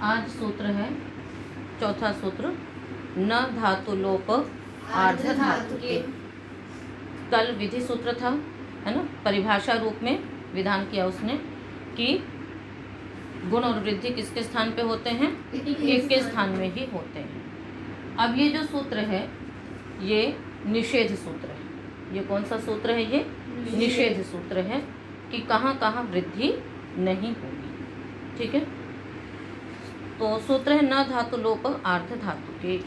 आज सूत्र है चौथा सूत्र, न धातु लोप आर्ध धातु के। कल विधि सूत्र था, है ना, परिभाषा रूप में विधान किया उसने कि गुण और वृद्धि किसके स्थान पे होते हैं, एक के स्थान में ही होते हैं। अब ये जो सूत्र है ये निषेध सूत्र है। ये कौन सा सूत्र है? ये निषेध सूत्र है कि कहाँ कहाँ वृद्धि नहीं होगी। ठीक है, तो सूत्र है न धातु लोप आर्ध धातु के।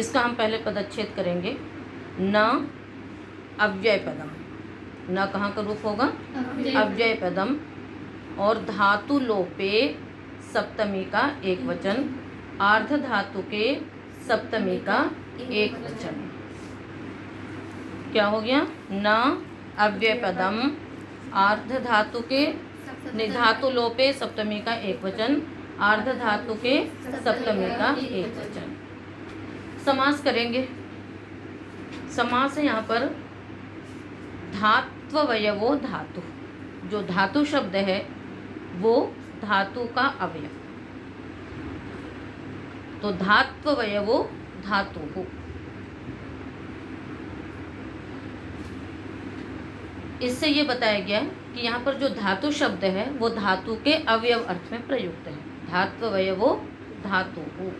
इसका हम पहले पदच्छेद करेंगे। न अव्यय पदम, न कहाँ का रूप होगा? अव्यय पदम। और धातु लोपे सप्तमी का एक वचन, आर्ध धातु के सप्तमी का एक वचन। क्या हो गया? न अव्यय पदम आर्ध धातु के, धातु लोपे सप्तमी का एक वचन, आर्ध धातु के सप्तमी का एक वचन। समास करेंगे। समास है यहाँ पर धात्ववयवो धातु। जो धातु शब्द है वो धातु का अवयव, तो धात्ववयवो धातु हो। इससे ये बताया गया कि यहाँ पर जो धातु शब्द है वो धातु के अवयव अर्थ में प्रयुक्त है। धात्ववयवो धातु हो।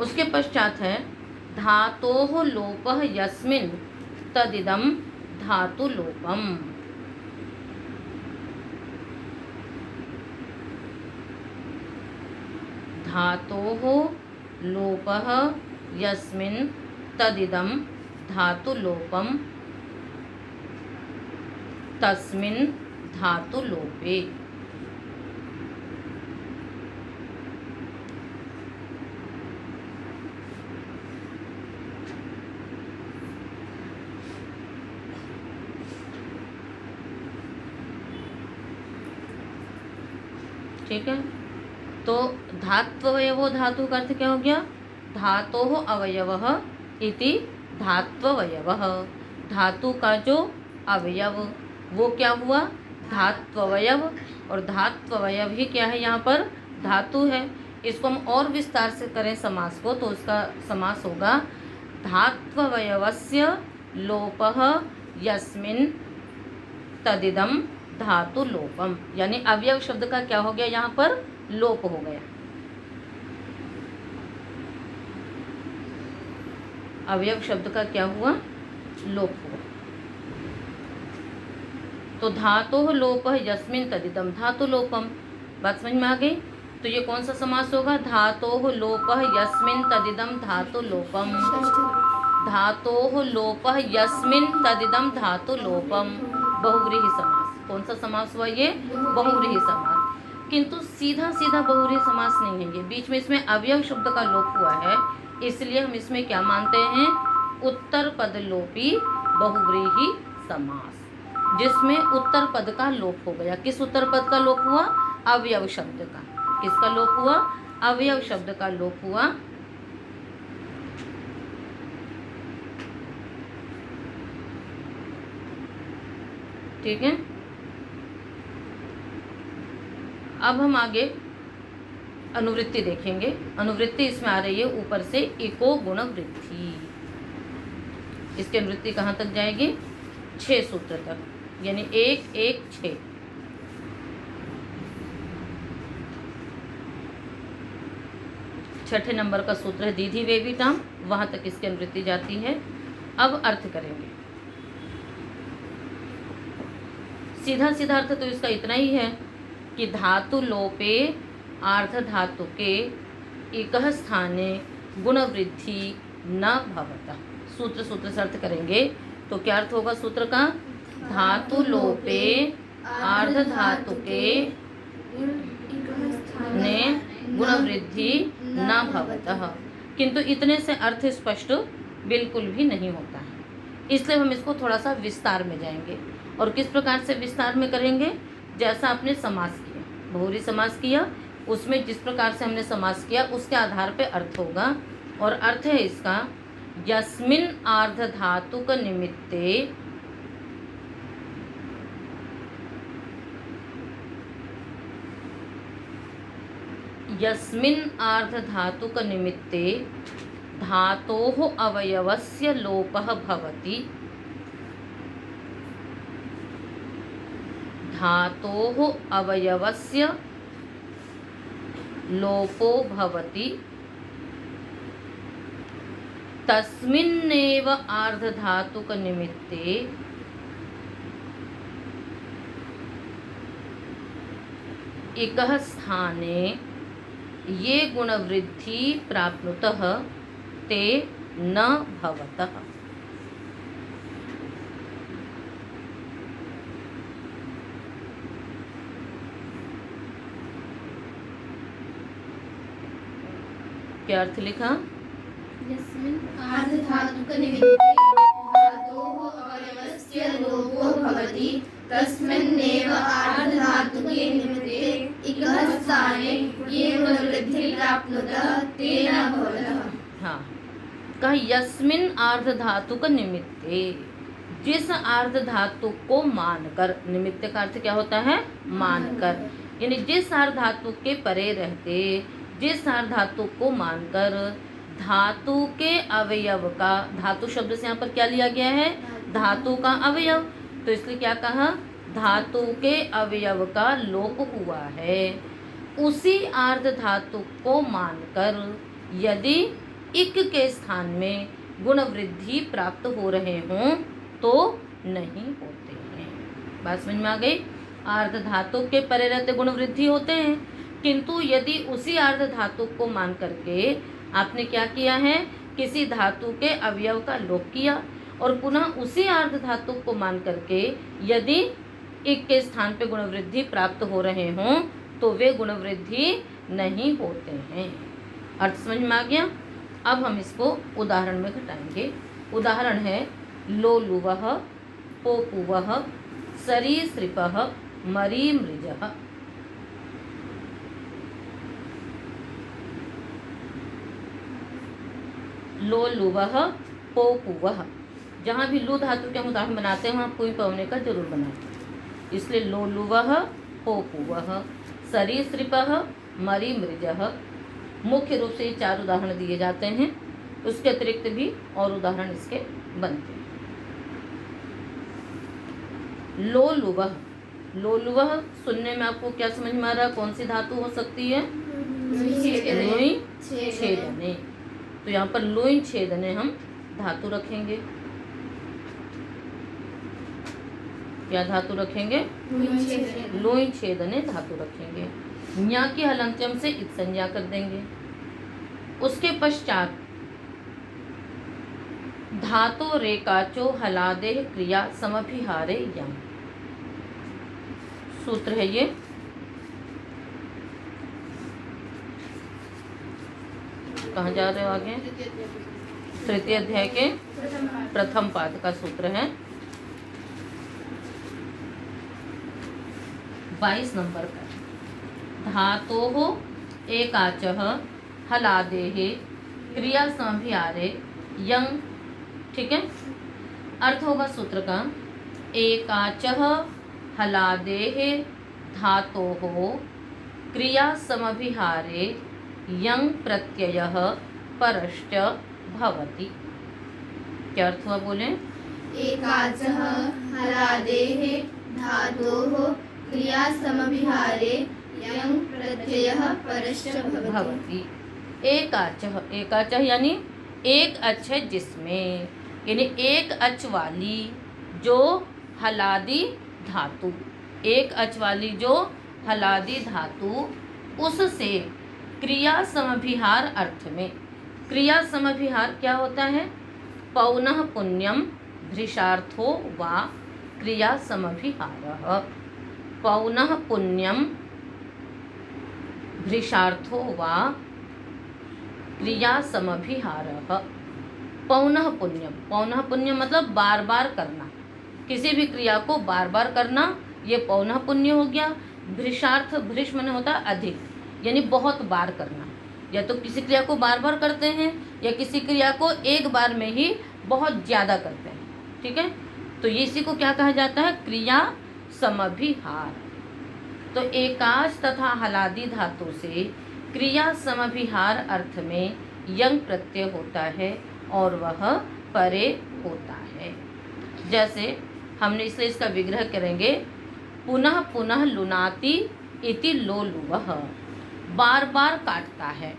उसके पश्चात है धातोः लोपः यस्मिन् तदिदं धातु लोपम। धातोः लोपः यस्मिन् तदिदं धातु लोपम तस्मिन् धातु लोपे। ठीक है, तो धात्ववयवो धातु का अर्थ क्या हो गया? धातोः अवयवः इति धात्ववयवः। धातु का जो अवयव वो क्या हुआ? धात्ववयव। और धात्ववयव ही क्या है? यहाँ पर धातु है। इसको हम और विस्तार से करें समास को, तो उसका समास होगा धात्ववयवस्य लोपः यस्मिन् तदिदं धातु लोपम। यानी अवयव शब्द का क्या हो गया? यहाँ पर लोप हो गया। अवयव शब्द का क्या हुआ? लोप हुआ। तो धातोः लोपः यस्मिन् तदिदं धातु लोपम। बात समझ में आ गई? तो ये कौन सा समास होगा? धातोः लोपः यस्मिन् तदिदं धातु लोपम। धातोः लोपः यस्मिन् तदिदं धातु लोपम। बहुव्रीहि समास। कौन सा समास हुआ ये? बहुव्रीहि समास। किंतु सीधा सीधा बहुव्रीहि समास नहीं है ये, बीच में इसमें अवयव शब्द का लोप हुआ है, इसलिए हम इसमें क्या मानते हैं? उत्तर पद लोपी बहुव्रीहि समास, जिसमें उत्तर पद का लोप हो गया। किस उत्तर पद का लोप हुआ? अवयव शब्द का। किसका लोप हुआ? अवयव शब्द का लोप हुआ। ठीक है, अब हम आगे अनुवृत्ति देखेंगे। अनुवृत्ति इसमें आ रही है ऊपर से इको गुण वृद्धि। इसकी अनुवृत्ति कहाँ तक जाएगी? 6 सूत्र तक, यानी 1, 1, 6। छठे नंबर का सूत्र है दीधि वेविताम, वहां तक इसकी अनुवृत्ति जाती है। अब अर्थ करेंगे। सीधा सीधा अर्थ तो इसका इतना ही है कि धातु लोपे आर्ध धातु के एकः स्थाने गुण वृद्धि न भवतः। सूत्र से अर्थ करेंगे तो क्या अर्थ होगा सूत्र का? धातु लोपे आर्ध धातु के ने गुण वृद्धि न भवतः। किंतु इतने से अर्थ स्पष्ट बिल्कुल भी नहीं होता है, इसलिए हम इसको थोड़ा सा विस्तार में जाएंगे। और किस प्रकार से विस्तार में करेंगे? जैसा आपने समास किया, बहुव्रीहि समास किया, उसमें जिस प्रकार से हमने समास किया उसके आधार पे अर्थ होगा। और अर्थ है इसका यस्मिन् आर्ध धातुक निमित्ते यस्मिन् आर्धधातुक निमित्ते धातोः अवयवस्य लोपः भवति, धातोः अवयवस्य लोपो भवति, तस्मिन्नेव आर्धधातुक निमित्ते एकः स्थाने ये गुणवृद्धि प्राप्नुतः ते न भवतः। क्या अर्थ लिखा? यस्मिन् आर्धधातुकनिमित्ते धातोः अवयवस्य लोपो भवति, तस्मिन्नेव आर्धधातुके निमित्ते एकः स्थाने ये गुणवृद्धि प्राप्नुतः ते न भवतः। हाँ, कहा यस्मिन् आर्धधातुक निमित्ते, जिस आर्धधातु को मानकर, निमित्त का अर्थ क्या होता है? मानकर, यानी जिस आर्धधातु के परे रहते, जिस आर्धधातु को मानकर धातु के अवयव का, धातु शब्द से यहाँ पर क्या लिया गया है? धातु का अवयव, तो इसलिए क्या कहा? धातु के अवयव का लोप हुआ है। उसी आर्धधातु को मानकर यदि इक के स्थान में गुण वृद्धि प्राप्त हो रहे हों तो नहीं होते हैं। बात समझ में आ गई? आर्धधातु के परे रहते गुण वृद्धि होते हैं, किंतु यदि उसी आर्धधातु को मान करके आपने क्या किया है? किसी धातु के अवयव का लोप किया और पुनः उसी आर्धधातु को मान करके यदि एक के स्थान पे गुणवृद्धि प्राप्त हो रहे हों तो वे गुणवृद्धि नहीं होते हैं। अर्थ समझ में आ गया? अब हम इसको उदाहरण में घटाएंगे। उदाहरण है लोलुवः, पोपुवः, सरीसृपः, मरीमृजः। लोलुवः, पोपुवः, जहाँ भी लू धातु के हम उदाहरण बनाते हैं वहाँ पुई पवने का जरूर बनाते हैं, इसलिए लोलुवः, पोपुवः, सरीसृपः, मरीमृजः। मुख्य रूप से ये 4 उदाहरण दिए जाते हैं, उसके अतिरिक्त भी और उदाहरण इसके बनते हैं। लोलुवः, लोलुवः सुनने में आपको क्या समझ में आ रहा है? कौन सी धातु हो सकती है? लुई छेदने। तो यहाँ पर लुई छेदने हम धातु रखेंगे। क्या धातु रखेंगे? लुई छेदने धातु रखेंगे। न्या की हलंत्यम से इत संज्ञा कर देंगे। उसके पश्चात धातु रेकाचो हलादेह क्रिया समभिहारे यम, सूत्र है ये। कहाँ जा रहे हो आगे? तृतीय अध्याय के प्रथम पाद का सूत्र है 22 नंबर का। धातोः एकाचः हलादेः क्रिया समभिहारे यंग। ठीक है, अर्थ होगा सूत्र का एकाचः हलादेः धातोः क्रिया समभिहारे यंग प्रत्ययः परश्च भवति। क्या अर्थ हुआ बोले? एकाचः हलादेः धातोः क्रिया समभिहारे यंग प्रत्ययः परश्च भवति। एकाचः, एकाचः यानी एक अच है जिसमें, यानी एक अच वाली जो हलादी धातु, एक अच वाली जो हलादी धातु, उससे क्रिया समभिहार अर्थ में। क्रिया समभिहार क्या होता है? पौनः पुण्यम भृशार्थो वा क्रिया समभिहारः। पौनः पुण्यम भृशार्थो वा क्रिया समभिहारः। पौनः पुण्यम, पौनः पुण्यम मतलब बार बार करना, किसी भी क्रिया को बार बार करना, ये पौनः पुण्य हो गया। भृशार्थ, भृश माने होता है अधिक, यानी बहुत बार करना। या तो किसी क्रिया को बार बार करते हैं या किसी क्रिया को एक बार में ही बहुत ज़्यादा करते हैं। ठीक है, तो ये इसी को क्या कहा जाता है? क्रिया समभिहार। तो एकाच तथा हलादी धातु से क्रिया समभिहार अर्थ में यंग प्रत्यय होता है और वह परे होता है। जैसे हमने इसलिए इसका विग्रह करेंगे, पुनः पुनः लुनाति इति लोलुवः, बार बार काटता है।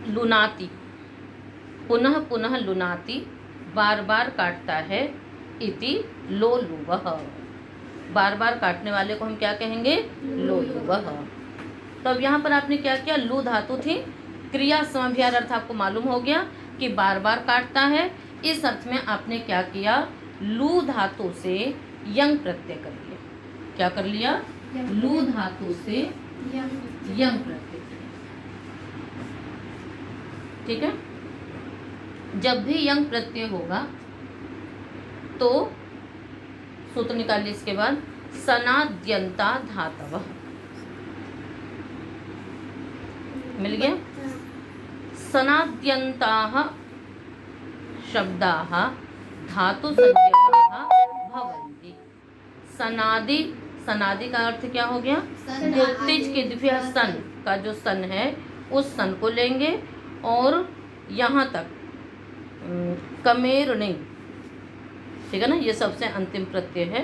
लुनाति, पुनः पुनः लुनाति, बार बार काटता है, इति लोलुवः, बार बार काटने वाले को हम क्या कहेंगे? लोलुवः। तो अब यहाँ पर आपने क्या किया? लू धातु थी, क्रिया समभिहार अर्थ आपको मालूम हो गया कि बार बार काटता है। इस अर्थ में आपने क्या किया? लू धातु से यंग प्रत्यय कर लिया। क्या कर लिया? लू धातु से यंग प्रत्यय। ठीक है। जब भी यंग प्रत्यय होगा तो सूत्र निकालिए। इसके बाद सनाद्यंता धातवः, मिल गया? सनाद्यन्ताः शब्दाः धातु संज्ञकाः भवन्ति। सनादि, सनादि का अर्थ क्या हो गया? द्वितीय के द्वितीय सन का जो सन है उस सन को लेंगे और यहाँ तक कमेरणे, ठीक है ना, ये सबसे अंतिम प्रत्यय है।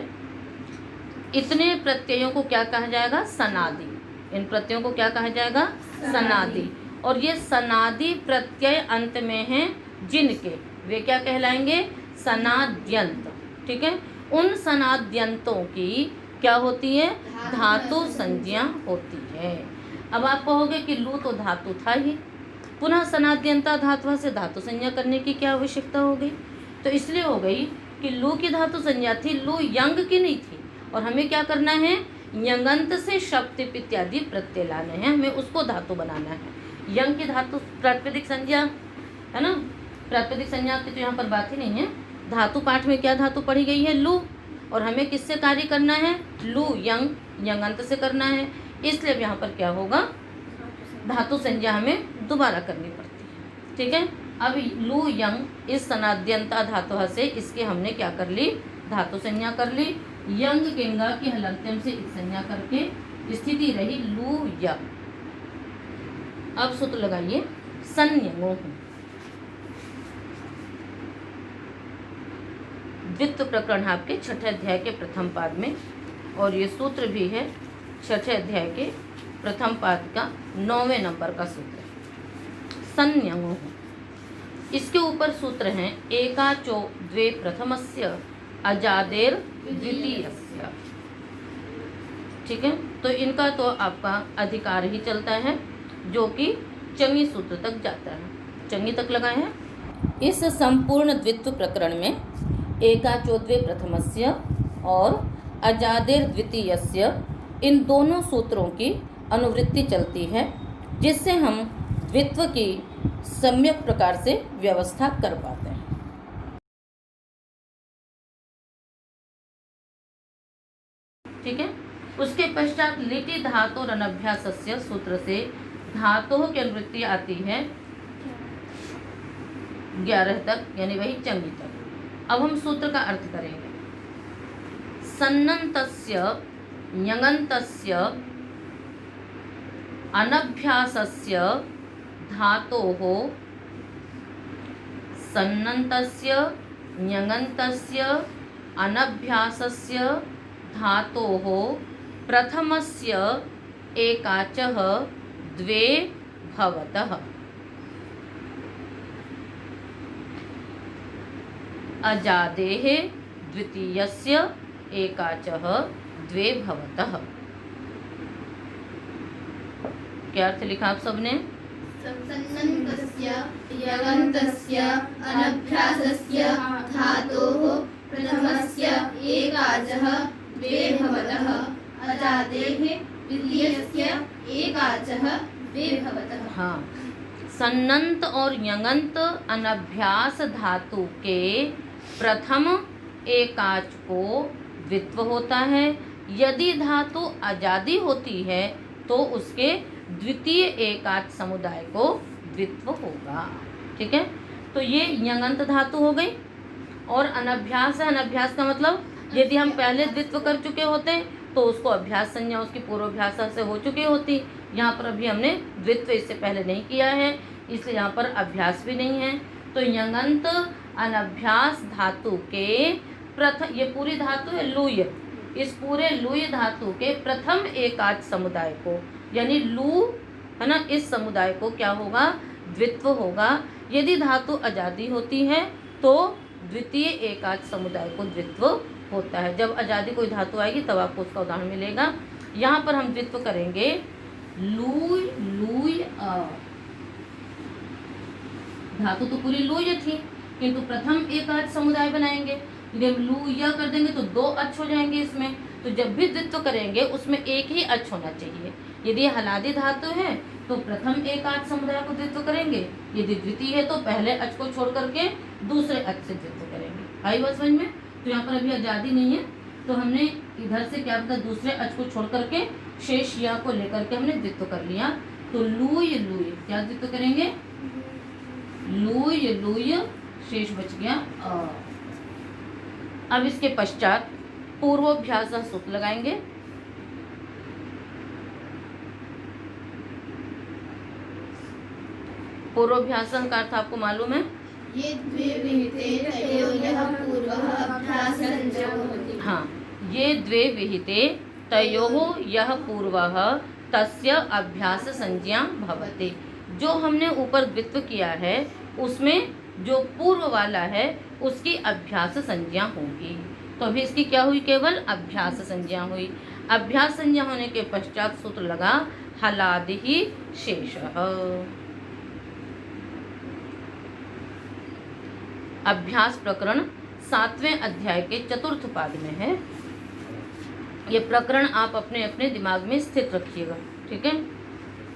इतने प्रत्ययों को क्या कहा जाएगा? सनादि। इन प्रत्ययों को क्या कहा जाएगा? सनादि। और ये सनादि प्रत्यय अंत में हैं जिनके, वे क्या कहलाएंगे? सनाद्यंत। ठीक है। उन सनाद्यंतों की क्या होती है? धातु संज्ञा होती है। अब आप कहोगे कि लू तो धातु था ही, पुनः सनाद्यंता धातु से धातु संज्ञा करने की क्या आवश्यकता हो गई? तो इसलिए हो गई कि लू की धातु संज्ञा थी, लू यंग की नहीं थी। और हमें क्या करना है? यंगंत से शब्द इत्यादि प्रत्यय लाने हैं, हमें उसको धातु बनाना है। यंग की धातु प्रातिपदिक संज्ञा है ना, प्रातिपदिक संज्ञा की तो यहाँ पर बात ही नहीं है। धातु पाठ में क्या धातु पढ़ी गई है? लू। और हमें किससे कार्य करना है? लू यंग, यंगंत से करना है। इसलिए यहाँ पर क्या होगा? धातु संज्ञा हमें दोबारा करनी पड़ती है। ठीक है। अब लू यंग इस सनाद्यंता धातु से इसके हमने क्या कर ली? धातु संज्ञा कर ली। यंग गेंगा की हलंत्यम से एक संज्ञा करके स्थिति रही लू यंग। अब सूत्र लगाइए, संयंगो। द्वितीय प्रकरण आपके छठे अध्याय के प्रथम पाद में, और ये सूत्र भी है छठे अध्याय के प्रथम पाद का 9वें नंबर का सूत्र, संयंगो। इसके ऊपर सूत्र हैं एकाचो द्वे प्रथमस्य अजादेर द्वितीयस्य। ठीक है। तो इनका तो आपका अधिकार ही चलता है जो कि चंगी सूत्र तक जाता है। चंगी तक लगाए हैं। इस संपूर्ण द्वित्व प्रकरण में एकाचो द्वे प्रथमस्य और अजादेर द्वितीयस्य, इन दोनों सूत्रों की अनुवृत्ति चलती है, जिससे हम द्वित्व की सम्यक प्रकार से व्यवस्था कर पाते हैं। ठीक है। उसके पश्चात लिटि धातु अनभ्यासस्य सूत्र से धातुओं की अनुवृत्ति आती है 11 तक, यानी वही चंगी तक। अब हम सूत्र का अर्थ करेंगे। सन्नन्तस्य ञङन्तस्य अनभ्यासस्य धातोः, सन्नन्तस्य ञङन्तस्य अनभ्यासस्य धातोः प्रथमस्य एकाचः द्वे भवतः, अजादेः द्वितीयस्य एकाचः द्वे भवतः। क्या अर्थ लिखा आप सबने? सन्नन्तस्य यगन्तस्य अनभ्यासस्य धातोः प्रथमस्य एकाचः द्वे भवतः, अजादेः द्वितीयस्य एकाचः द्वे भवतः। हाँ, सन्नंत और यंगंत अनभ्यास धातु के प्रथम एकाच को द्वित्व होता है। यदि धातु अजादी होती है तो उसके द्वितीय एकाच समुदाय को द्वित्व होगा। ठीक है। तो ये यंगंत धातु हो गई। और अनभ्यास है, अनभ्यास का मतलब यदि हम पहले द्वित्व कर चुके होते तो उसको अभ्यास संज्ञा उसकी पूर्वाभ्यास से हो चुकी होती। यहाँ पर अभी हमने द्वित्व इससे पहले नहीं किया है, इसलिए यहाँ पर अभ्यास भी नहीं है। तो यंगंत अनभ्यास धातु के प्रथम, ये पूरी धातु है लूय, इस पूरे लूय धातु के प्रथम एकाच समुदाय को, यानी लू है ना, इस समुदाय को क्या होगा, द्वित्व होगा। यदि धातु अजादी होती है तो द्वितीय एकाच समुदाय को द्वित्व होता है। जब अजादी कोई धातु आएगी तब आपको उसका उदाहरण मिलेगा। यहाँ पर हम द्वित्व करेंगे लूय लूय अ, धातु तो पूरी लूय थी किंतु प्रथम एकाच समुदाय बनाएंगे। यदि हम लूय कर देंगे तो दो अच हो जाएंगे इसमें। तो जब भी द्वित्व करेंगे उसमें एक ही अच होना चाहिए। यदि हलादी धातु है तो प्रथम एकाच समुदाय को द्वित्व करेंगे, यदि द्वितीय है तो पहले अच को छोड़ करके दूसरे अच से द्वित्व करेंगे। आई बात समझ में? तो यहाँ पर अभी आजादी नहीं है तो हमने इधर से क्या बता, दूसरे अच को छोड़ करके शेष या को लेकर के हमने द्वित्व कर लिया। तो लूय लूय क्या द्वित्व करेंगे, लूय लूय, शेष बच गया अ। अब इसके पश्चात पूर्वाभ्यास सूत्र लगाएंगे। पूर्वाभ्यास का अर्थ आपको मालूम है, ये द्वे विहिते तयोः पूर्वः अभ्याससंज्ञा भवति। हाँ, ये द्वे विहिते तयोः यः पूर्वः तस्य अभ्यास संज्ञा भवति। जो हमने ऊपर द्वित्व किया है उसमें जो पूर्व वाला है उसकी अभ्यास संज्ञा होगी। तो अभी इसकी क्या हुई, केवल अभ्यास संज्ञा हुई। अभ्यास संज्ञा होने के पश्चात सूत्र लगा हलादि ही शेषः। अभ्यास प्रकरण 7वें अध्याय के चतुर्थ पाद में है। ये प्रकरण आप अपने अपने दिमाग में स्थित रखिएगा, ठीक है।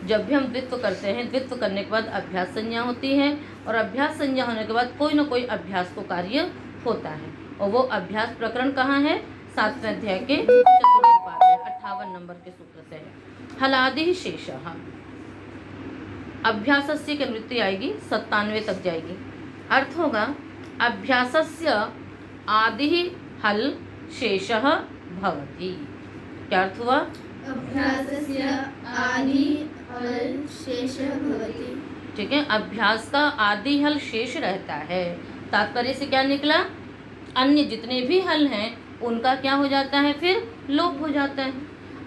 जब भी हम द्वित्व करते हैं, द्वित्व करने के बाद अभ्यास संज्ञा होती है और अभ्यास संज्ञा होने के बाद कोई ना कोई अभ्यास को कार्य होता है। और वो अभ्यास प्रकरण कहाँ है, 7वें अध्याय के चतुर्थ पाद में 58 नंबर के सूत्र से है। हलादि शेषः, अभ्यासस्य की अनुवृत्ति आएगी 97 तक जाएगी। अर्थ होगा अभ्यासस्य आदि हल शेषः भवति। क्या अर्थ हुआ, अभ्यासस्य आदि हल शेषः भवति। ठीक है, अभ्यास का आदि हल शेष रहता है। तात्पर्य से क्या निकला, अन्य जितने भी हल हैं उनका क्या हो जाता है, फिर लोप हो जाता है।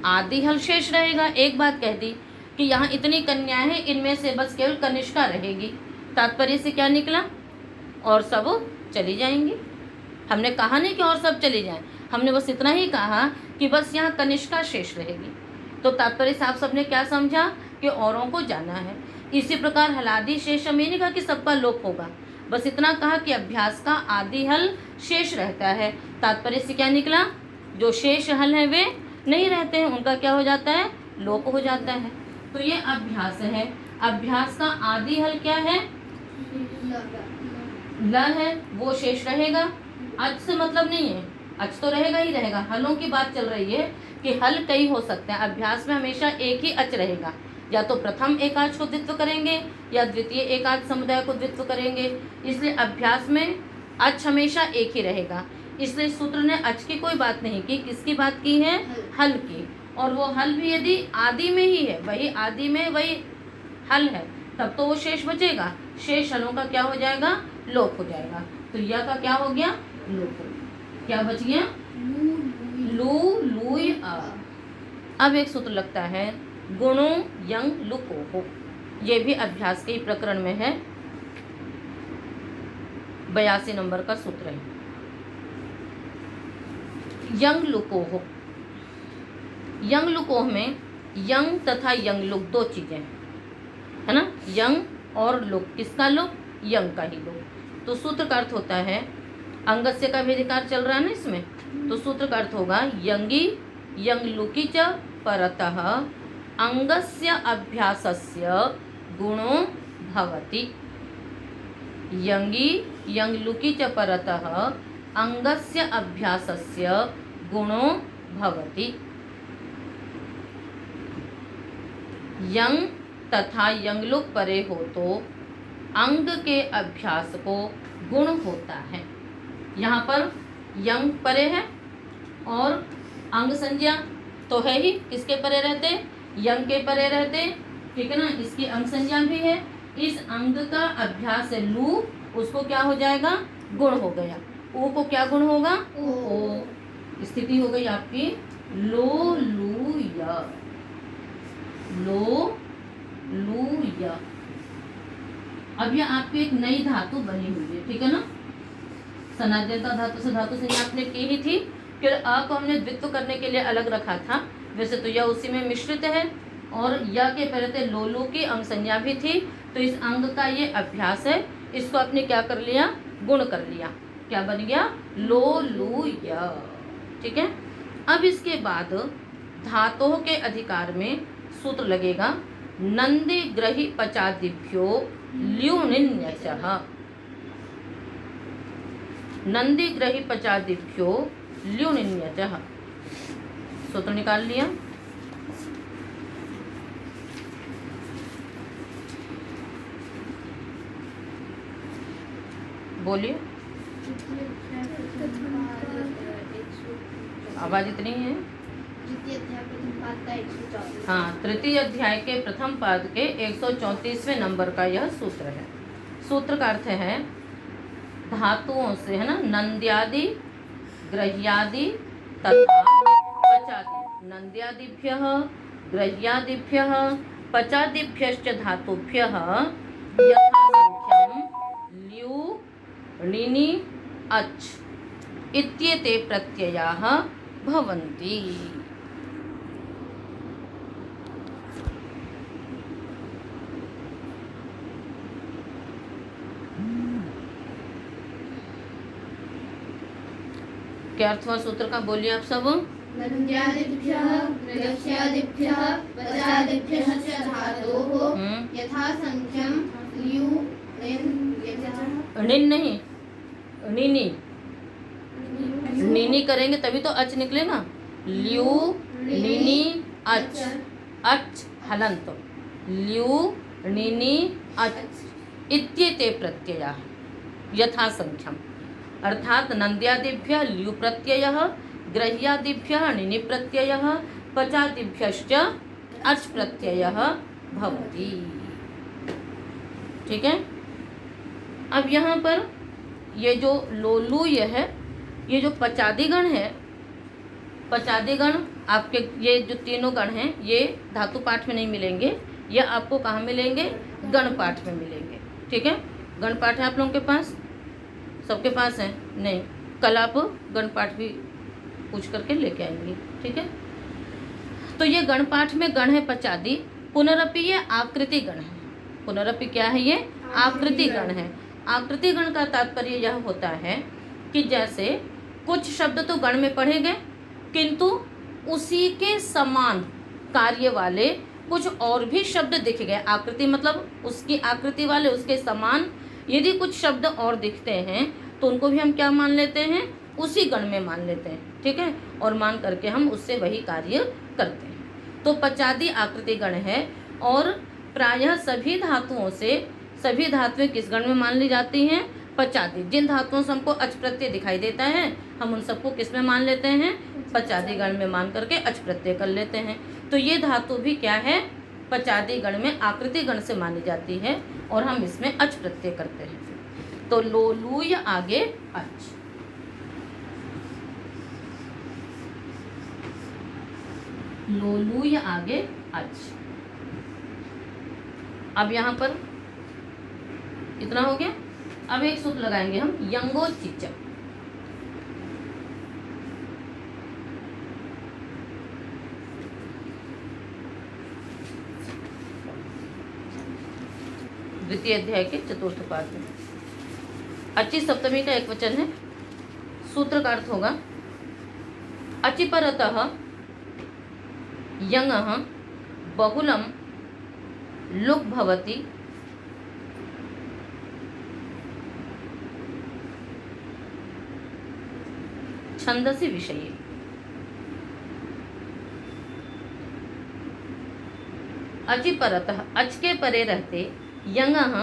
आदि हल शेष रहेगा। एक बात कह दी कि यहाँ इतनी कन्याएं हैं, इनमें से बस केवल कनिष्का रहेगी। तात्पर्य से क्या निकला, और सब चली जाएंगी। हमने कहा नहीं कि और सब चली जाएं, हमने बस इतना ही कहा कि बस यहाँ कनिष्का शेष रहेगी। तो तात्पर्य से आप सबने क्या समझा कि औरों को जाना है। इसी प्रकार हलादि शेष में नहीं कहा कि सबका लोप होगा, बस इतना कहा कि अभ्यास का आदि हल शेष रहता है। तात्पर्य से क्या निकला, जो शेष हल हैं वे नहीं रहते हैं, उनका क्या हो जाता है, लोप हो जाता है। तो ये अभ्यास है। अभ्यास का आदि हल क्या है, ल है, वो शेष रहेगा। अच से मतलब नहीं है, अच तो रहेगा ही रहेगा। हलों की बात चल रही है कि हल कई हो सकते हैं। अभ्यास में हमेशा एक ही अच रहेगा, या तो प्रथम एकाच को द्वित्व करेंगे या द्वितीय एकाच समुदाय को द्वित्व करेंगे। इसलिए अभ्यास में अच हमेशा एक ही रहेगा। इसलिए सूत्र ने अच की कोई बात नहीं की, किसकी बात की है, हल की। और वो हल भी यदि आदि में ही है, वही आदि में वही हल है, तब तो वो शेष बचेगा। शेष हलों का क्या हो जाएगा, लोप हो जाएगा। तो यह का क्या हो गया, लोप हो गया। क्या बच गया, लू लूय अ। अब एक सूत्र लगता है गुणों यंग लुको हो। ये भी अभ्यास के ही प्रकरण में है, 82 नंबर का सूत्र है। यंग लुको हो, यंग लुको में यंग तथा यंग लुक दो चीजें है ना। यंग और लुक, किसका लुक, यंग का ही लुक। तो सूत्र का अर्थ होता है, अंगस्य का भी अधिकार चल रहा है ना इसमें, तो सूत्र का अर्थ होगा यंगी यंग लुकी च परतः अंगस्य अभ्यासस्य गुणो भवति। यंगी यंग लुकी च परतः अंगस्य अभ्यासस्य गुणो भवति। यंग तथा यंगलुक परे हो तो अंग के अभ्यास को गुण होता है। यहाँ पर यंग परे है और अंग संज्ञा तो है ही, किसके परे रहते, यंग के परे रहते, ठीक है ना। इसकी अंग संज्ञा भी है। इस अंग का अभ्यास है लू, उसको क्या हो जाएगा, गुण हो गया। ओ को क्या गुण होगा, ओ। स्थिति हो गई आपकी लो लू या, लो लू या। अब ये आपकी एक नई धातु बनी हुई है, ठीक है ना। सनाद्यंता धातु से आपने की ही थी। फिर अ को हमने द्वित्व करने के लिए अलग रखा था, वैसे तो यह उसी में मिश्रित है। और य के पहले थे लोलू की अंग संज्ञा भी थी, तो इस अंग का ये अभ्यास है, इसको आपने क्या कर लिया, गुण कर लिया। क्या बन गया, लो लू य, ठीक है। अब इसके बाद धातुओं के अधिकार में सूत्र लगेगा नंदी ग्रही पचादिभ्यो ल्यूनिन्यचः, नंदी ग्रही पचादिभ्यो ल्यूनिन्यचः। सूत्र निकाल लिया। बोलिए, आवाज इतनी है। हाँ, तृतीय अध्याय के प्रथम पाद के 134वें नंबर का यह सूत्र है। सूत्र का अर्थ है धातुओं से, है ना, नंद्यादि ग्रह्यादि तथा पचादि। नंद्यादिभ्यः ग्रह्यादिभ्यः पचादिभ्यश्च धातुभ्यः यथासंख्यं ल्यू णिनि अच् इत्येते प्रत्ययाः भवन्ति। क्या अर्थ हुआ सूत्र का, बोलिए आप सब। नन्द्यादिभ्यः ग्रह्यादिभ्यः पचादिभ्यः च धातोः यथासंख्यं ल्यू णिन नहीं, णिनि, णिनि करेंगे तभी तो अच निकलेगा। ल्यू णिनि अच, अच हलंत, ल्यू णिनि अच इत्येते प्रत्ययाः यथासंख्यम, अर्थात नंद्यादिभ्यः ल्यू प्रत्ययः, ग्रह्यादिभ्यः णिनि प्रत्ययः, पचादिभ्यश्च अच प्रत्ययः भवति, ठीक है। अब यहाँ पर ये जो लोलू ये है, ये जो पचादिगण है, पचादिगण आपके ये जो तीनों गण हैं ये धातु पाठ में नहीं मिलेंगे, ये आपको कहाँ मिलेंगे, गण पाठ में मिलेंगे, ठीक है। गण पाठ है आप लोगों के पास, सबके पास है नहीं, कल आप गण पाठ भी पूछ करके लेके आएंगे, ठीक है। तो ये गण पाठ में गण है पचादी, पुनरपि ये आकृति गण है। पुनरपि क्या है, ये आकृति गण है। आकृति गण का तात्पर्य यह होता है कि जैसे कुछ शब्द तो गण में पढ़े गए, किंतु उसी के समान कार्य वाले कुछ और भी शब्द दिख गए। आकृति मतलब उसकी आकृति वाले, उसके समान यदि कुछ शब्द और दिखते हैं तो उनको भी हम क्या मान लेते हैं, उसी गण में मान लेते हैं, ठीक है। और मान करके हम उससे वही कार्य करते हैं। तो पचादी आकृति गण है और प्रायः सभी धातुओं से, सभी धातुएं किस गण में मान ली जाती हैं, पचादी। जिन धातुओं से हमको अच प्रत्यय दिखाई देता है हम उन सबको किस में मान लेते हैं, पचादी गण में मान करके अच प्रत्यय कर लेते हैं। तो ये धातु भी क्या है, पचादी गण में आकृति गण से मानी जाती है और हम इसमें अच प्रत्यय करते हैं। तो लोलू या आगे अच, लोलू या आगे अच। अब यहाँ पर इतना हो गया। अब एक सूत्र लगाएंगे हम, यंगो चिच। द्वितीय अध्याय के चतुर्थ पाद में अचि सप्तमी का एक वचन है। सूत्र का अर्थ होगा अचिपरतः यंगः बहुलम लुक् भवति छंदसि विषये। अचि परतः, अच के परे रहते, यंगः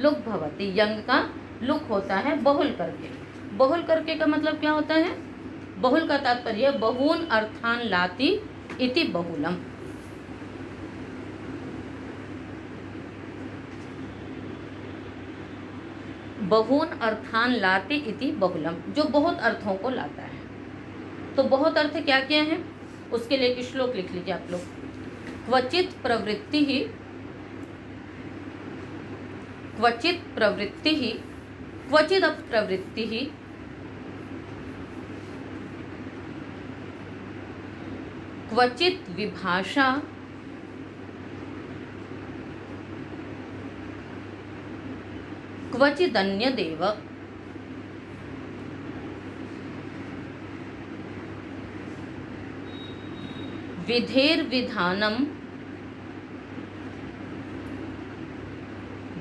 लुक् भवति, यंग का लुक होता है बहुल करके। बहुल करके का मतलब क्या होता है? बहुल का तात्पर्य बहून अर्थान लाति इति बहुलम। बहून अर्थान लाति इति बहुलम, जो बहुत अर्थों को लाता है। तो बहुत अर्थ क्या क्या है उसके लिए एक श्लोक लिख लीजिए आप लोग। क्वचित प्रवृत्ति ही, क्वचित प्रवृत्ति ही, क्वचिद प्रवृत्ति ही, क्वचित विभाषा, क्वचिदन्यदेव। विधेर्विधानं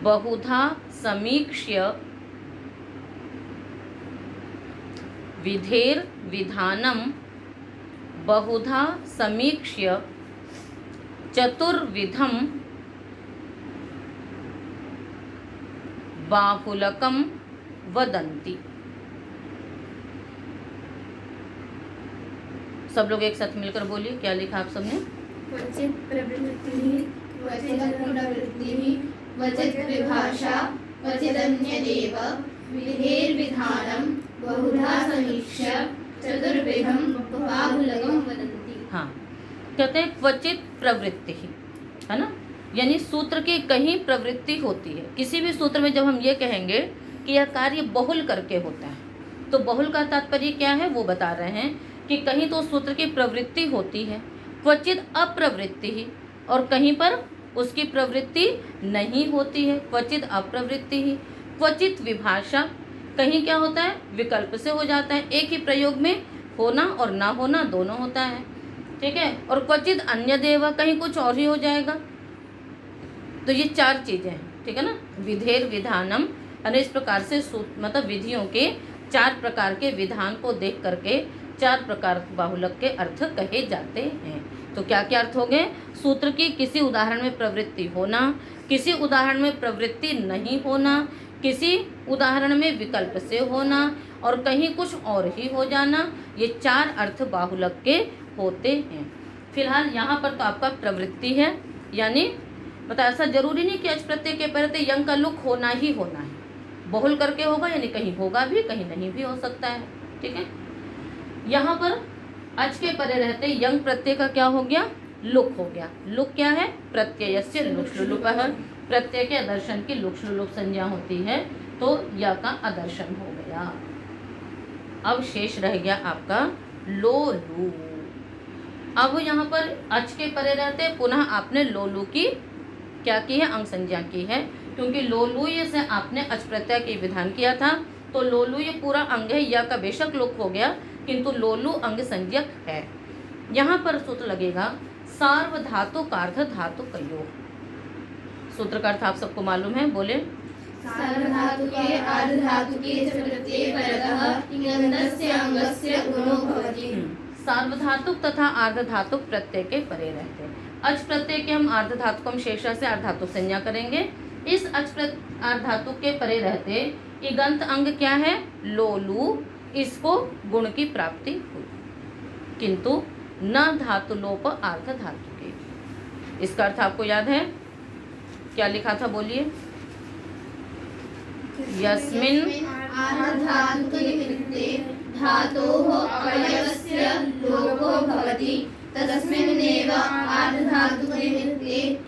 बहुधा समीक्ष्य, विधेर्विधानं बहुधा समीक्ष्य चतुर्विधं बाहुलकं वदन्ति। सब लोग एक साथ मिलकर बोलिए, क्या लिखा आप सबने? क्वचित प्रवृत्तिः, क्वचित विभाषा, क्वचिदन्यदेव, विधेर्विधानं बहुधा समीक्ष्य चतुर्विधं बाहुलकं वदन्ति। हाँ, कहते हैं क्वचित प्रवृत्ति, है ना, यानी सूत्र की कहीं प्रवृत्ति होती है। किसी भी सूत्र में जब हम ये कहेंगे कि यह कार्य बहुल करके होता है, तो बहुल का तात्पर्य क्या है वो बता रहे हैं कि कहीं तो सूत्र की प्रवृत्ति होती है, क्वचित अप्रवृत्ति ही, और कहीं पर उसकी प्रवृत्ति नहीं होती है, क्वचित अप्रवृत्ति ही। क्वचित विभाषा, कहीं क्या होता है विकल्प से हो जाता है, एक ही प्रयोग में होना और ना होना दोनों होता है, ठीक है। और क्वचित अन्य देव, कहीं कुछ और ही हो जाएगा। तो ये चार चीज़ें हैं, ठीक है ना। विधेर विधानम, यानी इस प्रकार से मतलब विधियों के चार प्रकार के विधान को देख करके चार प्रकार बाहुलक के अर्थ कहे जाते हैं। तो क्या क्या अर्थ हो गए? सूत्र की किसी उदाहरण में प्रवृत्ति होना, किसी उदाहरण में प्रवृत्ति नहीं होना, किसी उदाहरण में विकल्प से होना, और कहीं कुछ और ही हो जाना। ये चार अर्थ बाहुलक के होते हैं। फिलहाल यहाँ पर तो आपका प्रवृत्ति है, यानी मतलब ऐसा जरूरी नहीं कि अच प्रत्यय के पहले यंग का लुक होना ही होना है, बहुल करके होगा, यानी कहीं होगा भी कहीं नहीं भी हो सकता है, ठीक है। यहाँ पर अच के परे रहते यंग प्रत्यय का क्या हो गया? लुक हो गया। लुक क्या है? प्रत्ययस्य लुक्लुपः, प्रत्यय के आदर्शन की लुक्लुप संज्ञा होती है, तो य का आदर्शन हो गया। अब शेष रह गया आपका लोलू। अब यहाँ पर अच के परे रहते पुनः आपने लोलू की क्या की है? अंग संज्ञा की है, क्योंकि लोलूय से आपने अच प्रत्यय के विधान किया था, तो लोलूय पूरा अंग है, या का बेशक लुक हो गया किंतु लोलू अंग संज्ञक है। यहाँ पर सूत्र लगेगा सार्वधातु कार्ध धातु कयो। सूत्र का अर्थ आप सबको मालूम है, बोले। सार्वधातु के आर्ध धातु के च प्रत्यय परतः इङन्तस्य अंगस्य गुणो भवति। सार्वधातुक तथा आर्ध धातुक प्रत्यय के परे रहते हैं। अच प्रत्यय के हम आर्ध धातुकम शेषा से आर्ध धातु संज्ञा करेंगे। इस अच आर्ध धातुक के परे रहते इगंत अंग क्या है? लोलू। इसको गुण की प्राप्ति हुई, किंतु न धातु लोप आर्ध धातु के। इसका अर्थ आपको याद है? क्या लिखा था बोलिए। यस्मिन् आर्धधातुके धातोः अवयवस्य लोपो भवति तस्मिन्नेव आर्धधातुके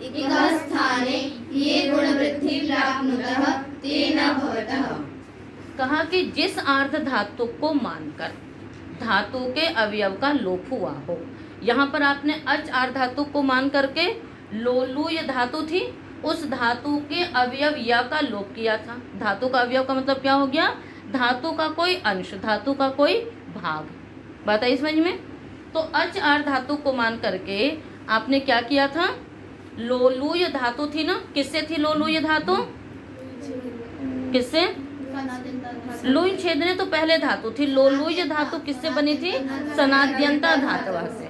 इकः स्थाने ये गुणवृद्धि प्राप्नुतः तेन भवतः। कहा कि जिस आर्ध धातु को मानकर धातु के अवयव का लोप हुआ हो, यहाँ पर आपने अच आर्ध धातु को मान करके लोलू ये धातु थी, उस धातु के अवयव या का लोप किया था। धातु का अवयव का मतलब क्या हो गया? धातु का कोई अंश, धातु का कोई भाग। बात आई समझ में? तो अच आर्ध धातु को मान करके आपने क्या किया था? लोलू ये धातु थी ना, किससे थी लोलू ये धातु? किससे? लुई छेदने तो पहले धातु थी। लोलुय धातु किससे बनी थी? सनाद्यंता धातुवा से।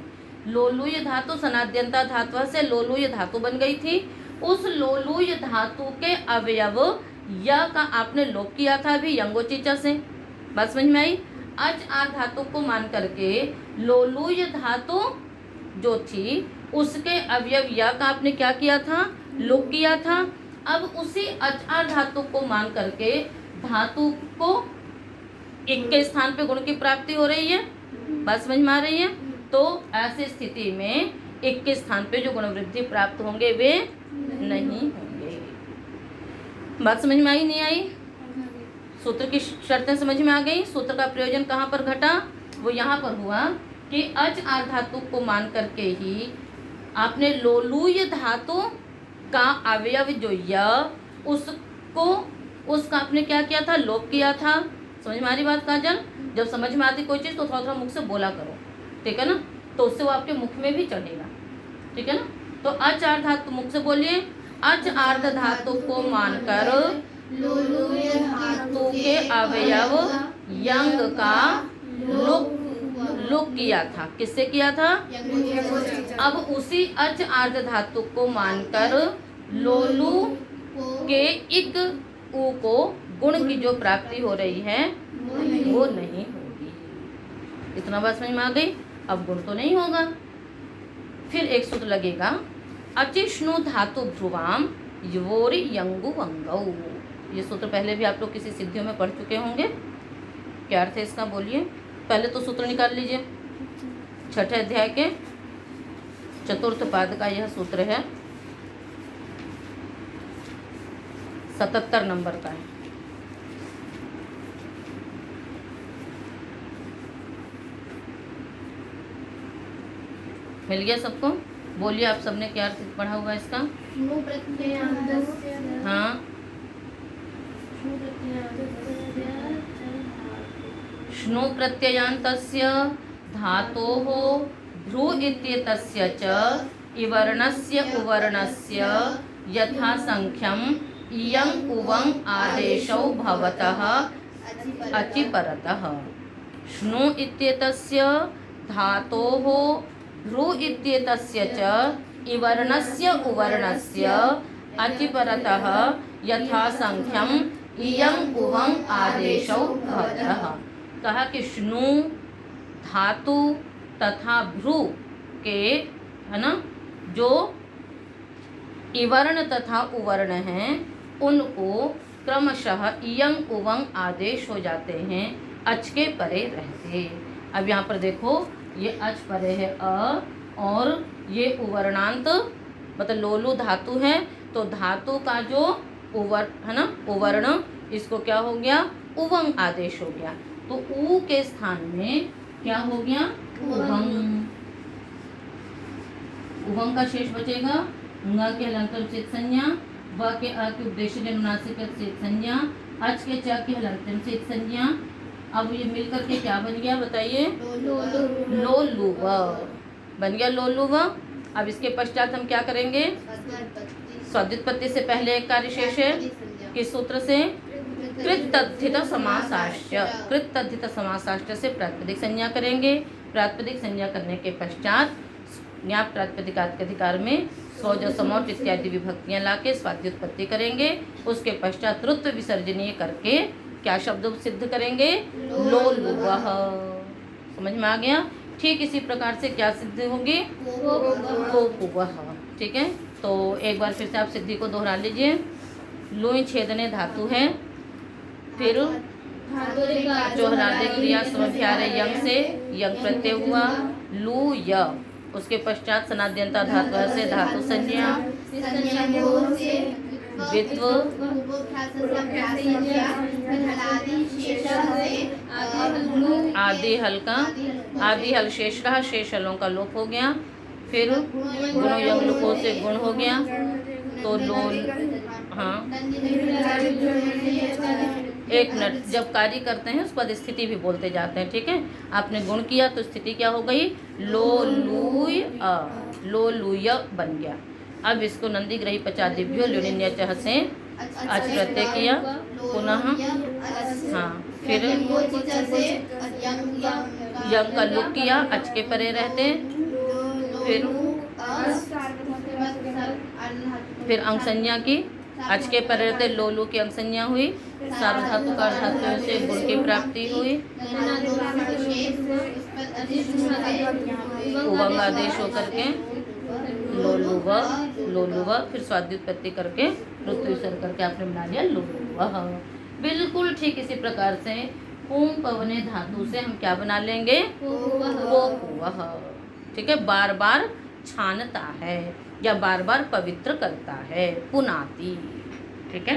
लोलुय धातु सनाद्यंता धातुवा से लोलुय धातु बन गई थी। उस लोलुय धातु के अवयव य का आपने लोप किया था अभी यंगोचिचा से, बात समझ में आई। अच आर धातु को मान करके लोलूय धातु जो थी उसके अवयव या का आपने क्या किया था, लोप किया था। अब उसी अच आर धातु को मान करके धातु को एक के स्थान पे गुण की प्राप्ति हो रही है। बात समझ में आ रही है। तो ऐसी स्थिति में एक के स्थान पे जो गुण वृद्धि प्राप्त होंगे वे नहीं होंगे। बात समझ में आई नहीं आई। सूत्र की शर्तें समझ में आ गई। सूत्र का प्रयोजन कहाँ पर घटा, वो यहाँ पर हुआ कि अच आर धातु को मान करके ही आपने लोलूय धातु का अवयव जो य उसको उसका आपने क्या किया था, लोप किया था। समझ में आ रही बात काजल। जब समझ में आती कोई चीज़ तो थोड़ा थोड़ा मुख से बोला करो, ठीक है ना, तो उससे वो आपके मुख में भी चढ़ेगा, ठीक है ना। तो अच आर्ध धातु मुख से बोलिए। अच आर्ध धातु को मानकर लोलूय धातु के अवयव यंग का लोप किया था। किससे किया था? अब उसी अच आर्ध धातु को मानकर लोलू के इक उ को गुण की जो प्राप्ति हो रही है वो नहीं होगी। इतना बात समझ में आ गई। अब गुण तो नहीं होगा। फिर एक सूत्र लगेगा, अचिष्णु धातु ध्रुवाम योरि यंगु वंगौ। ये सूत्र पहले भी आप लोग किसी सिद्धियों में पढ़ चुके होंगे। क्या अर्थ है इसका, बोलिए। पहले तो सूत्र निकाल लीजिए। छठे अध्याय के चतुर्थ पाद का यह सूत्र है, 77 नंबर का है। मिल गया सबको? बोलिए आप सबने क्या अर्थ पढ़ा हुआ इसका? हाँ, श्नु प्रत्ययान्तस्य धातोः भ्रू इत्येतस्य च इवर्णस्य उवर्णस्य यथा संख्यम इयं उवं आदेशौ भवतः अचिपरतः। श्नु इत्येतस्य धातोः भ्रू इत्येतस्य च इवर्णस्य उवर्णस्य अचिपरतः यथा संख्यम इयं उवं आदेशौ भवतः। कहा कि श्नु धातु तथा भ्रू के, है ना, जो इवर्ण तथा उवर्ण हैं उनको क्रमशः इयं उवं आदेश हो जाते हैं, अच के परे रहते। अब यहाँ पर देखो, ये अच परे है अ, और ये उवर्णांत मतलब लोलू धातु है, तो धातु का जो है ना उवर्ण, इसको क्या हो गया, उवंग आदेश हो गया। तो उ के स्थान में क्या हो गया, उवंग। उवंग का शेष बचेगा ङ के हलंत से संज्ञा, व के अ के उपदेश जन्मनासिक से संज्ञा, अच के च के हलंत से संज्ञा। अब ये मिलकर के क्या बन गया बताइए, लोलुव बन गया, लोलुव। अब इसके पश्चात हम क्या करेंगे, स्वादित्पत्ति से पहले एक कार्य शेष है, किस सूत्र से, कृतद्धित समासाश्च। कृतद्धित समासाश्च से प्रातिपदिक संज्ञा करेंगे। प्रातिपदिक संज्ञा करने के पश्चात ज्ञाप प्रातिपदिकात् के अधिकार में स्वज समौट इत्यादि विभक्तियां लाके स्वाद्योत्पत्ति करेंगे। उसके पश्चात ऋत्व विसर्जनीय करके क्या शब्द सिद्ध करेंगे, लोलुवः। समझ में आ गया। ठीक इसी प्रकार से क्या सिद्ध होगी, कोपुवः। ठीक है, तो एक बार फिर से आप सिद्धि को दोहरा लीजिए। लुई छेदने धातु है, फिर जो हरादे क्रिया समभ्यारे यंग से यंग प्रत्यय हुआ, लू य। उसके पश्चात सनाद्यंता धातु से धातु संज्ञा, वित्व आदि हल्का, आदि हल शेष रहा, शेष हलों का लोप हो गया। फिर गुणों यंग लुकों से गुण हो गया, तो लोल। हाँ, एक मिनट, जब कार्य करते हैं उसके बाद स्थिति भी बोलते जाते हैं। ठीक है, आपने गुण किया तो स्थिति क्या हो गई, लोलूय अ, लोलूय बन गया। अब इसको नंदी ग्रही पचादिभ्यो लुणिन्य चह से अच प्रत्यय किया पुनः। हाँ, फिर यंग का लुक किया, अच के परे रहते। फिर अंग संज्ञा की, अच के परे रहते, लोलू की अंग संज्ञा हुई। सार्वधातुक और धातुओं से गुण की प्राप्ति हुई। उवंग आदेश होकर के लोलुव, फिर स्वाद्युत्पत्ति करके ऋत्विसर्ग करके आपने बना लिया लोलुवः। बिल्कुल ठीक इसी प्रकार से पुं पवने धातु से हम क्या बना लेंगे? पोपुवः। ठीक है, बार बार छानता है या बार बार पवित्र करता है, पुनाति। ठीक है,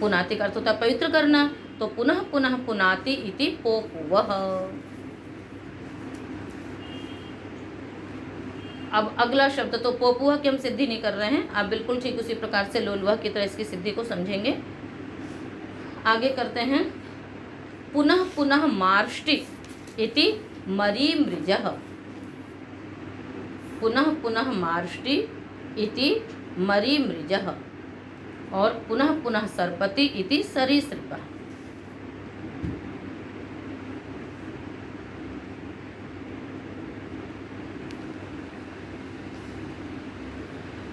पुनाति का अर्थ होता है पवित्र करना, तो पुनः पुनः पुनाति इति पोपुवः। अब अगला शब्द, तो पोपुवः की हम सिद्धि नहीं कर रहे हैं, आप बिल्कुल ठीक उसी प्रकार से लोलुवः की तरह इसकी सिद्धि को समझेंगे। आगे करते हैं, पुनः पुनः मार्ष्टि इति मरीमृजः। पुनः पुनः मार्ष्टि इति मरीमृजः और पुनः पुनः सर्पति इति सरीसृपः।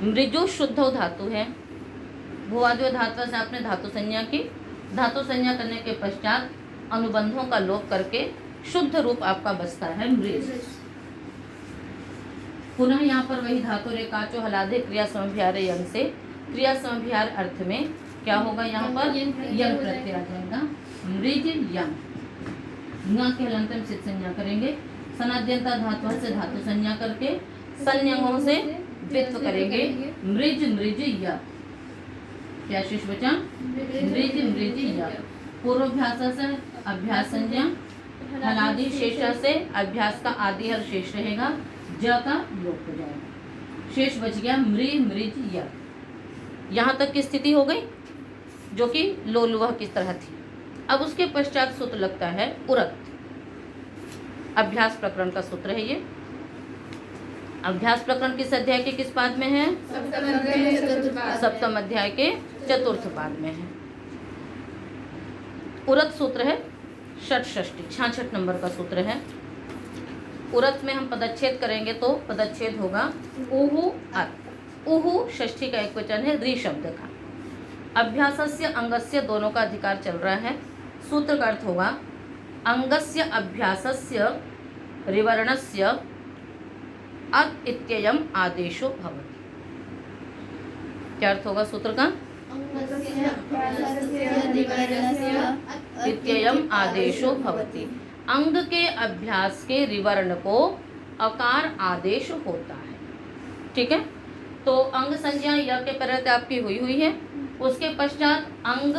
मृजो शुद्ध धातु है। भुवादिव धातु से आपने धातु संज्ञा की। धातु संज्ञा करने के पश्चात अनुबंधों का लोप करके शुद्ध रूप आपका बचता है मृज। पुनः यहाँ पर वही धातु रेखाचो हलादे क्रिया समभिहार यंग से, क्रिया समभिहार अर्थ में क्या होगा? यहाँ पर यंग प्रत्यय आ जाएगा, मृज यंग। न के हलंत में सिद्ध संज्ञा करेंगे। सनाद्यंता धातु से धातु संज्ञा करके संयंगों से द्वित्व करेंगे, मृज मृज य। क्या शेष बचा? मृज मृज य। पूर्वाभ्यास से अभ्यास संज्ञा, हलादि शेष से अभ्यास का आदि हल शेष रहेगा, ज का लोप हो जाएगा, शेष बच गया मृ मृज य। यहाँ तक की स्थिति हो गई जो कि लोलुवः की तरह थी। अब उसके पश्चात सूत्र लगता है उरत। अभ्यास प्रकरण का सूत्र है ये। अभ्यास प्रकरण किस अध्याय के किस पाद में है? सप्तम अध्याय के चतुर्थ पाद में है। उरत सूत्र है षष्ठी 66 नंबर का सूत्र है। उरत में हम पदच्छेद करेंगे तो पदच्छेद होगा उहु अत। उहु षष्ठी का एक वचन है रि शब्द का। अभ्यासस्य अंगस्य दोनों का अधिकार चल रहा है। सूत्र का अर्थ होगा अंगस्य अभ्यासस्य रिवर्णस्य अत इत्ययम् आदेशो भवति। क्या अर्थ होगा सूत्र का? इत्ययम् आदेशो भवति। अंग के अभ्यास के रिवर्ण को अकार आदेश होता है। ठीक है, तो अंग संज्ञा य के परत आपकी हुई है। उसके पश्चात अंग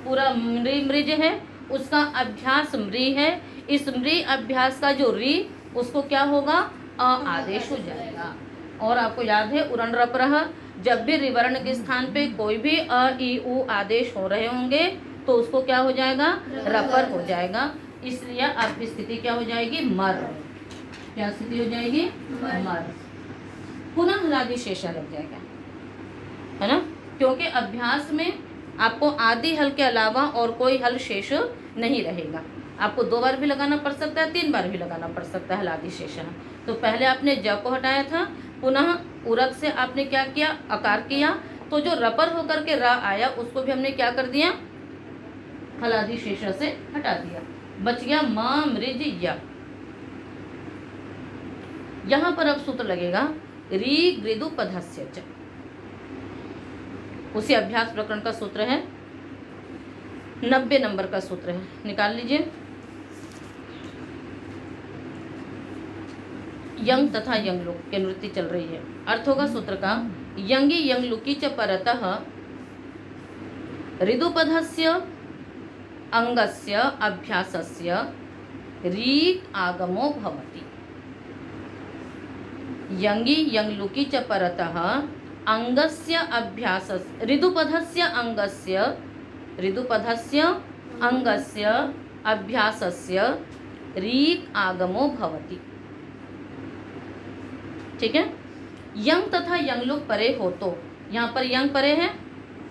पूरा मृज है, उसका अभ्यास मृ है। इस मृ अभ्यास का जो रि उसको क्या होगा? अ आदेश हो जाएगा। और आपको याद है उरण रप रहा, जब भी रिवर्ण के स्थान पे कोई भी अ ई उ आदेश हो रहे होंगे तो उसको क्या हो जाएगा? रपर हो जाएगा। इसलिए आपकी स्थिति क्या हो जाएगी? मर। क्या स्थिति हो जाएगी? मर। पुनः हलादि शेषा लग जाएगा, है ना, क्योंकि अभ्यास में आपको आदि हल के अलावा और कोई हल शेष नहीं रहेगा। आपको 2 बार भी लगाना पड़ सकता है, 3 बार भी लगाना पड़ सकता है हलादि शेषा। तो पहले आपने ज को हटाया था, पुनः उरत से आपने क्या किया? अकार किया, तो जो रपर होकर के र आया उसको भी हमने क्या कर दिया? हलादि शेषा से हटा दिया। बच गया म मृज य। यहाँ पर अब सूत्र लगेगा री गृदु पदस्य च। उसी अभ्यास प्रकरण का सूत्र है, 90 नंबर का सूत्र है, निकाल लीजिए। यंग तथा यंग लुक की निवृत्ति चल रही है। अर्थ होगा सूत्र का यंगी यंग लुकी च परतः ऋदुपधस्य अंगस्य अभ्यासस्य रीक् आगमो भवति। यंगी यंग लुकी च परतः अंगस्य अभ्यासस्य ऋदुपधस्य अंगस्य अभ्यासस्य रीक् आगमो भवति। ठीक है, यंग तथा यंग लोग परे हो तो यहाँ पर यंग परे है।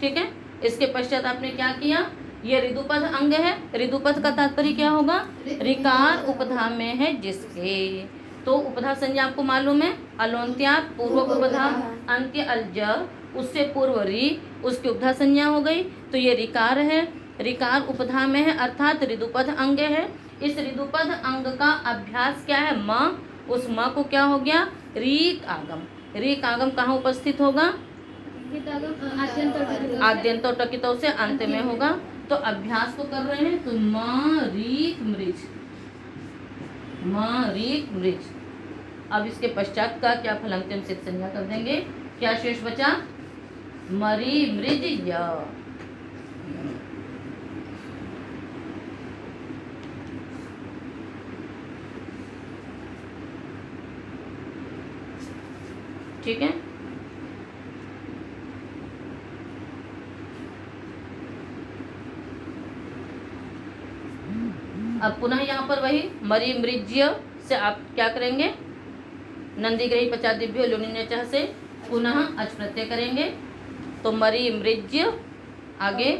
ठीक है, इसके पश्चात आपने क्या किया? ये ऋदुपद अंग है। ऋदुपद का तात्पर्य क्या होगा? ऋकार उपधा में है जिसके। तो उपधा संज्ञा आपको मालूम है, अलोन्त्यात पूर्व उपधा अंत्य अल्ज उससे पूर्व री, उसकी उपधा संज्ञा हो गई, तो ये रिकार है। रिकार उपधा में है अर्थात ऋदुपद अंग है। इस ऋदुपद अंग का अभ्यास क्या है? म। उस म को क्या हो गया? रीक आगम। रीक आगम कहाँ उपस्थित होगा? आद्यंत और टकितों से अंत में होगा। तो अभ्यास को कर रहे हैं, तो म रीक मृज, म रीक मृज। अब इसके पश्चात का क्या फलंत्यम सिद्ध संज्ञा कर देंगे। क्या शेष बचा? मरी मृज य। ठीक है। अब पुनः यहाँ पर वही मरी मृज्य से आप क्या करेंगे? नंदीग्रही पचादिभ्यो लुनिन्यचः से पुनः अच प्रत्यय करेंगे। तो मरी मृज्य आगे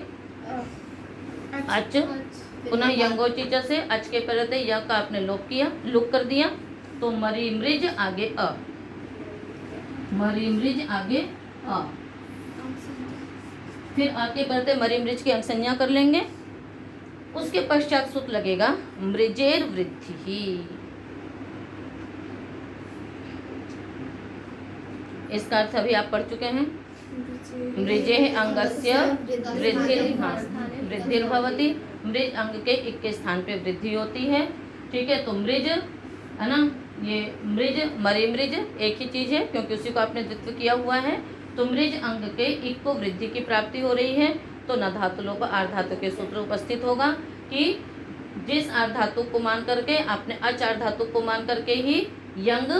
अच, पुनः यंगोचिच से अच के प्रत्यय य का आपने लोप किया, लुक कर दिया। तो मरी मृज आगे अ, मरी मृज आगे अ। फिर आके प्रत्यय मरी मृज की अंग संज्ञा कर लेंगे। उसके पश्चात सूत्र लगेगा मृजेर वृद्धि ही। इसका अर्थ अभी आप पढ़ चुके हैं। मृजे अंगस्य वृद्धिर्भवति। मृज अंग के एक के स्थान पे वृद्धि होती है। ठीक है, तो मृज है ना, ये मृज मरी मृज एक ही चीज है क्योंकि उसी को आपने द्वित्व किया हुआ है। तो मृज अंग के एक को वृद्धि की प्राप्ति हो रही है। तो न धातु लोप आर्ध धातु के सूत्र उपस्थित होगा कि जिस आर्ध धातु को मान करके आपने अच आर्ध धातु को मान करके ही यंग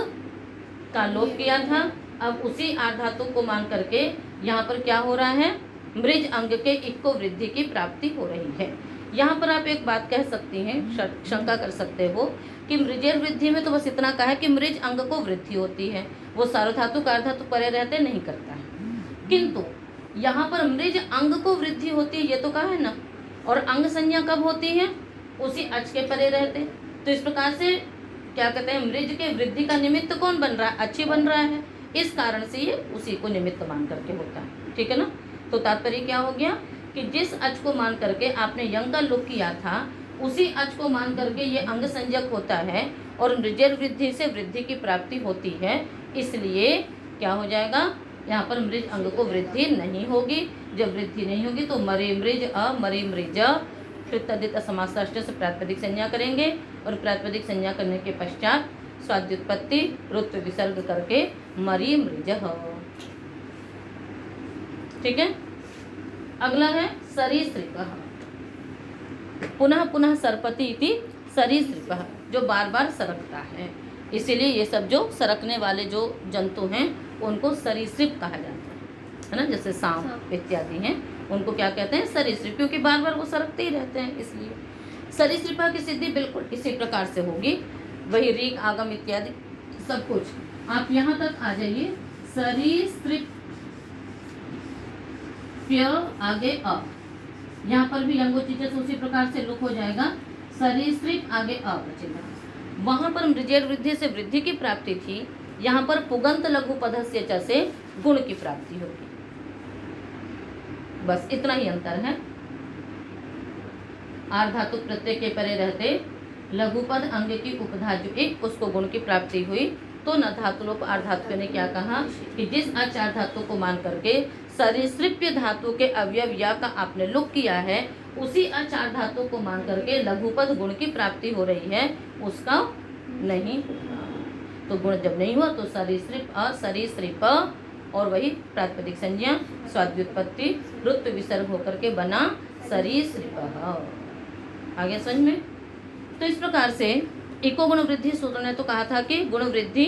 का लोप किया था, अब उसी आर्ध धातु को मान करके यहाँ पर क्या हो रहा है? मृज अंग के एक को वृद्धि की प्राप्ति हो रही है। यहाँ पर आप एक बात कह सकती हैं, शंका कर सकते हो कि मृजेर वृद्धि में तो बस इतना कहा है कि मृज अंग को वृद्धि होती है, वो सार्वधातु का अर्धातु परे रहते नहीं करता है। किंतु यहाँ पर मृज अंग को वृद्धि होती है, ये तो कहा है ना। और अंग संज्ञा कब होती है? उसी अच के परे रहते। तो इस प्रकार से क्या कहते हैं, मृज के वृद्धि का निमित्त कौन बन रहा है? अच्छी बन रहा है। इस कारण से ये उसी को निमित्त मान करके होता है। ठीक है ना। तो तात्पर्य क्या हो गया कि जिस अच को मान करके आपने यंग का लोप किया था, उसी अच को मान करके ये अंग संज्ञक होता है और मृजेर वृद्धि से वृद्धि की प्राप्ति होती है। इसलिए क्या हो जाएगा? यहाँ पर मृज अंग को वृद्धि नहीं होगी। जब वृद्धि नहीं होगी तो मरे मृज अ, मरे मृज, फिर तदित असमासाष्ट से प्रातिपदिक संज्ञा करेंगे और प्रातिपदिक संज्ञा करने के पश्चात स्वाद्युत्पत्ति रुत्व विसर्ग करके मरी मृज। ठीक है। अगला है सरीसृपः। पुनः पुनः सरपति इति सरीसृपः, जो बार बार सरकता है। इसीलिए ये सब जो सरकने वाले जो जंतु हैं उनको सरीसृप कहा जाता है ना। जैसे सांप इत्यादि हैं, उनको क्या कहते हैं? सरीसृप, क्योंकि बार बार वो सरकते ही रहते हैं। इसलिए सरीसृपा की सिद्धि बिल्कुल इसी प्रकार से होगी। वही रीक आगम इत्यादि सब कुछ। आप यहाँ तक आ जाइए। सरीसृप आगे अ, यहाँ पर भी यंगोचिच उसी प्रकार से लुक हो जाएगा। सरीसृप आगे अ बचेगा। वहाँ पर मृजेर वृद्धि से वृद्धि की प्राप्ति थी, यहाँ पर पुगंत लघु पदस्य च से गुण की प्राप्ति होगी। बस इतना ही अंतर है। आर्ध धातु प्रत्यय के परे रहते लघुपद अंग की उपधा जो एक, उसको गुण की प्राप्ति हुई। तो न धातु लोप आर्ध धातु ने क्या कहा कि जिस अच आर्ध धातु को मान करके सरीसृप्य धातु के अवयव या का आपने लुक किया है, उसी अच आर्ध धातु को मान करके लघुपद गुण की प्राप्ति हो रही है, उसका नहीं होगा। तो गुण जब नहीं हुआ तो सरीसृप अ, सरीसृप और वही प्रातिपदिक संज्ञा स्वाद्युत्पत्ति रुत्व विसर्ग होकर के बना सरीसृपः। आगे समझ में। तो इस प्रकार से इको गुण वृद्धि सूत्र ने तो कहा था कि गुण वृद्धि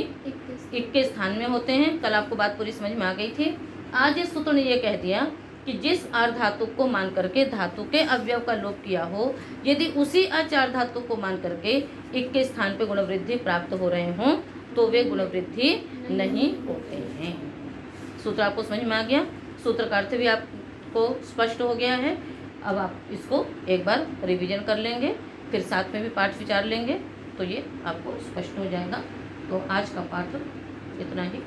इक के स्थान में होते हैं। कल आपको बात पूरी समझ में आ गई थी। आज इस सूत्र ने यह कह दिया कि जिस आर्ध धातु को मान करके धातु के अवयव का लोप किया हो, यदि उसी अच आर्ध धातु को मान करके इक के स्थान पे गुण वृद्धि प्राप्त हो रहे हों तो वे गुण वृद्धि नहीं होते हैं। सूत्र आपको समझ में आ गया। सूत्र का अर्थ भी आपको स्पष्ट हो गया है। अब आप इसको एक बार रिवीजन कर लेंगे, फिर साथ में भी पाठ विचार लेंगे तो ये आपको स्पष्ट हो जाएगा। तो आज का पाठ इतना ही।